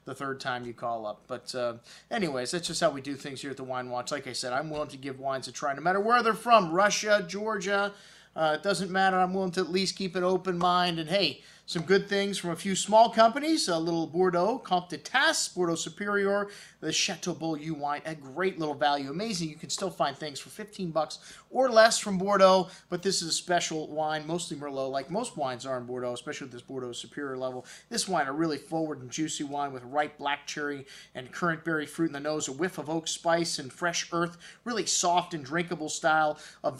the third time you call up. But anyways, that's just how we do things here at the Wine Watch. Like I said, I'm willing to give wines a try, no matter where they're from. Russia, Georgia, it doesn't matter. I'm willing to at least keep an open mind. And hey, some good things from a few small companies. A little Bordeaux, Comte de Tasse, Bordeaux Superior, the Chateau Beaulieu wine, a great little value. Amazing, you can still find things for 15 bucks or less from Bordeaux, but this is a special wine, mostly Merlot, like most wines are in Bordeaux, especially with this Bordeaux Superior level. This wine, a really forward and juicy wine with ripe black cherry and currant berry fruit in the nose, a whiff of oak spice and fresh earth, really soft and drinkable style of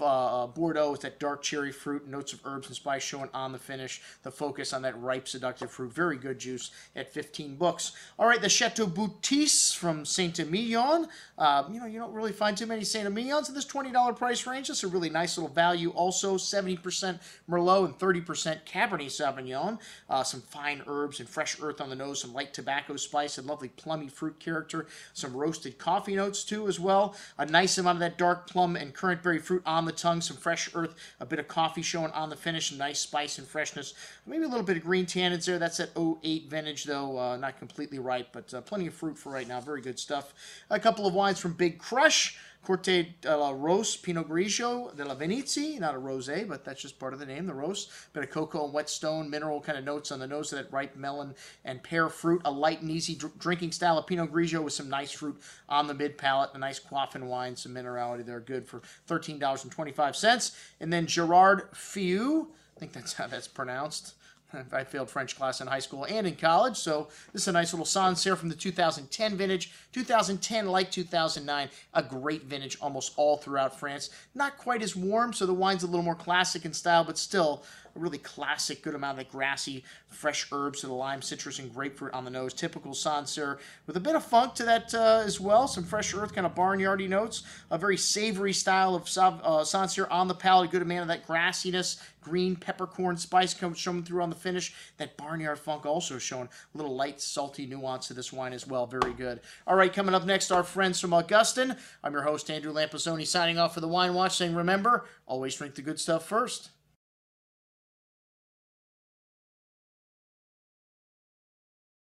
Bordeaux with that dark cherry fruit, notes of herbs and spice showing on the finish, the focus on that ripe, seductive fruit. Very good juice at 15 bucks. All right, the Chateau Boutisse from Saint-Emilion. You don't really find too many Saint-Emilions in this $20 price range. That's a really nice little value. Also, 70% Merlot and 30% Cabernet Sauvignon. Some fine herbs and fresh earth on the nose, some light tobacco spice and lovely plummy fruit character. Some roasted coffee notes too as well. A nice amount of that dark plum and currant berry fruit on the tongue. Some fresh earth, a bit of coffee showing on the finish, nice spice and freshness. Maybe a little bit of green tannins there. That's that '08 vintage though, not completely ripe, but plenty of fruit for right now. Very good stuff. A couple of wines from Big Crush. Corte de la Rose Pinot Grigio de la Venezia, not a rosé, but that's just part of the name, the Rose. Bit of cocoa and whetstone, mineral kind of notes on the nose of that ripe melon and pear fruit. A light and easy drinking style of Pinot Grigio with some nice fruit on the mid palate. A nice quaffing wine, some minerality there, good for $13.25. And then Gerard Fiu, I think that's how that's pronounced. I failed French class in high school and in college, so this is a nice little Sancerre from the 2010 vintage. 2010, like 2009, a great vintage almost all throughout France. Not quite as warm, so the wine's a little more classic in style, but still a really classic, good amount of that grassy, fresh herbs to the lime, citrus, and grapefruit on the nose. Typical Sancerre with a bit of funk to that as well. Some fresh earth, kind of barnyardy notes. A very savory style of Sancerre on the palate. A good amount of that grassiness, green peppercorn spice comes showing through on the finish. That barnyard funk also showing a little light, salty nuance to this wine as well. Very good. All right, coming up next, our friends from Augustin. I'm your host, Andrew Lampasoni, signing off for the Wine Watch, saying remember, always drink the good stuff first.